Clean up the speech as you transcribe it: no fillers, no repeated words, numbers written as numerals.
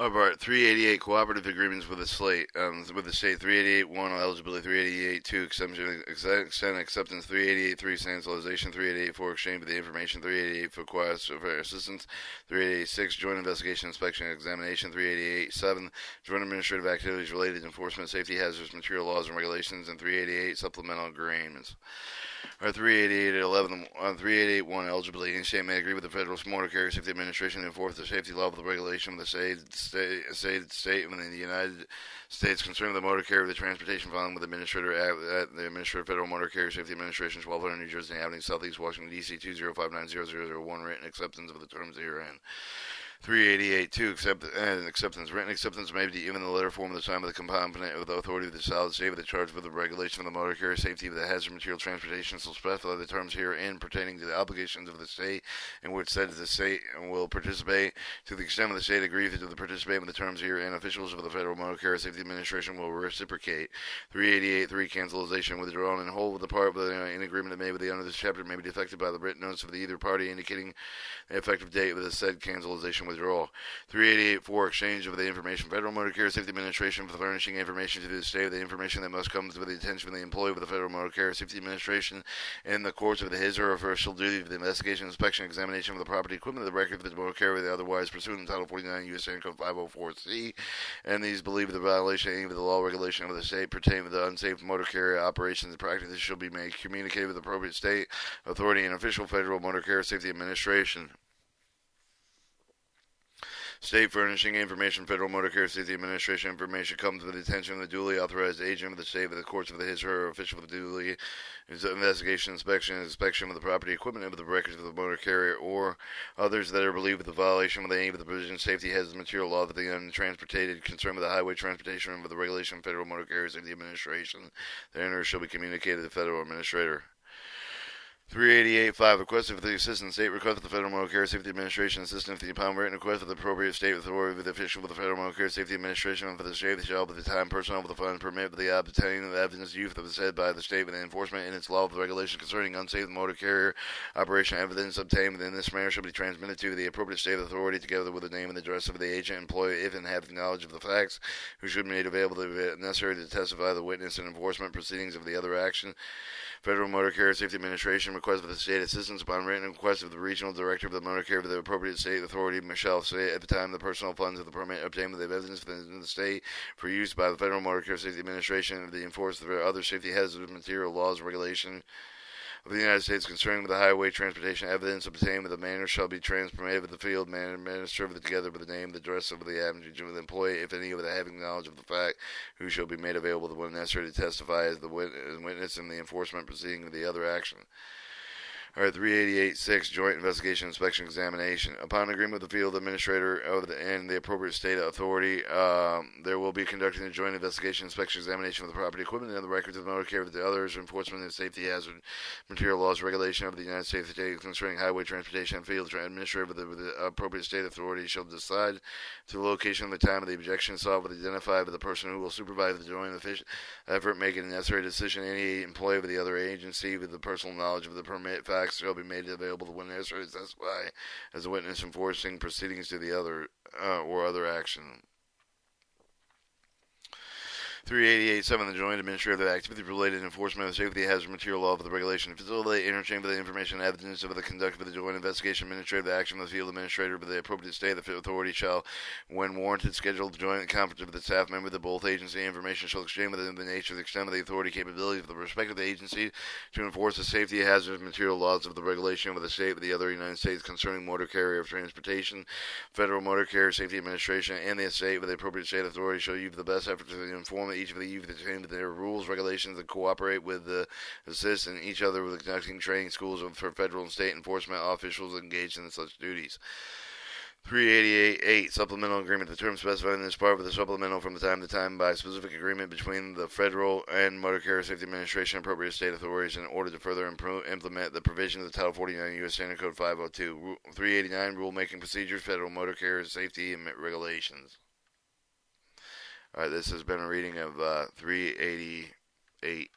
All right, 388 cooperative agreements with the state. 388-1 eligibility, 388-2 extent acceptance, 388-3 sanitization, 388-4 exchange of the information, 388 for request for assistance, 388-6 joint investigation, inspection, and examination, 388-7 joint administrative activities related to enforcement, safety, hazardous material laws and regulations, and 388 supplemental agreements. Or 388-11, 388-1 eligibility. Any state may agree with the Federal Motor Carrier Safety Administration to enforce the safety law of the regulation of the state within the United States concerning the motor carrier of the transportation following with Administrator at the Administrator Federal Motor Carrier Safety Administration, 1200 New Jersey Avenue, Southeast Washington, D.C. 205900001, written acceptance of the terms herein. 388-2 acceptance. Written acceptance may be given in the letter form at the time of the component of the authority of the solid state with the charge for the regulation of the motor carrier safety of the hazard material transportation shall specify the terms herein pertaining to the obligations of the state in which said the state will participate. To the extent of the state agrees to participate with the terms herein, officials of the Federal Motor Carrier Safety Administration will reciprocate. 388-3 cancellation. Withdrawn in whole with the part of in agreement made with the under this chapter may be defected by the written notice of the either party indicating the effective date of the said cancellation withdrawal. 388-4 exchange of the information. Federal Motor Carrier Safety Administration for furnishing information to the state of the information that must come to the attention of the employee of the Federal Motor Carrier Safety Administration in the course of his or her official duty of the investigation, inspection, examination of the property, equipment, of the record of the motor carrier, otherwise pursuant to Title 49 U.S. Code 504C, and these believe the violation of any of the law or regulation of the state pertaining to the unsafe motor carrier operations and practices shall be made communicated with the appropriate state authority and official Federal Motor Carrier Safety Administration. State furnishing information. Federal Motor Carrier Safety Administration information comes to the attention of the duly authorized agent of the state with the courts of his or her official of the duly investigation, inspection of the property, equipment of the records of the motor carrier, or others that are believed the violation of any of the provisions safety has material law of the untransported concern with the highway transportation and with the regulation of Federal Motor Carrier Safety Administration. The owner shall be communicated to the Federal Administrator. 388-5 request of the assistant state request of the Federal Motor Carrier Safety Administration assistant upon written request of the appropriate state authority with the official of the Federal Motor Carrier Safety Administration for the state shall by the time personnel with the funds permit with the obtaining of the evidence used of the said by the state with the enforcement in its law of the regulation concerning unsafe motor carrier operation evidence obtained within this manner shall be transmitted to the appropriate state authority together with the name and address of the agent employee if and have knowledge of the facts who should be made available to be necessary to testify the witness in enforcement proceedings of the other action. Federal Motor Carrier Safety Administration request for the state assistance upon written request of the regional director of the motor carrier of the appropriate state authority shall say at the time the personal funds of the permit obtained with the evidence within the state for use by the Federal Motor Carrier Safety Administration of the enforcement of other safety hazardous material laws regulation of the United States concerning the highway transportation evidence obtained with the manner shall be transmitted with the field man administered together with the name, the address of the average of the employee, if any of the having knowledge of the fact, who shall be made available when necessary to testify as the witness in the enforcement proceeding of the other action. All right, 388-6 joint investigation, inspection, examination. Upon agreement with the field administrator and the appropriate state authority, there will be conducting a joint investigation, inspection, examination of the property, equipment, and the records of the motor carrier with the others, enforcement of safety hazard material laws, regulation of the United States concerning highway transportation and field administrator with the appropriate state authority shall decide to the location and the time of the objection solved with identified by the person who will supervise the joint effort, making a necessary decision. Any employee with the other agency with the personal knowledge of the permit facts shall be made available to when necessary to testify as a witness enforcing proceedings to the other or other action. 388-7 the joint administrative activity related enforcement of the safety hazard material law of the regulation facilitate interchange of the information and evidence of the conduct of the joint investigation administrative action of the field administrator of the appropriate state the authority shall when warranted schedule the joint conference of the staff member of both agency information shall exchange within the nature the extent of the authority capability of the respective agency to enforce the safety hazard material laws of the regulation of the state with the other United States concerning motor carrier of transportation. Federal Motor Carrier Safety Administration and the state with the appropriate state authority shall use the best effort to inform each of the youth attain their rules, regulations, and cooperate with the assist and each other with conducting training schools for federal and state enforcement officials engaged in such duties. 388-8 supplemental agreement. The term specified in this part of the supplemental from time to time by specific agreement between the federal and Motor Carrier Safety Administration and appropriate state authorities in order to further implement the provisions of Title 49 U.S. Standard Code 502. 389 rulemaking procedures, federal motor carrier safety and regulations. All right, this has been a reading of 388.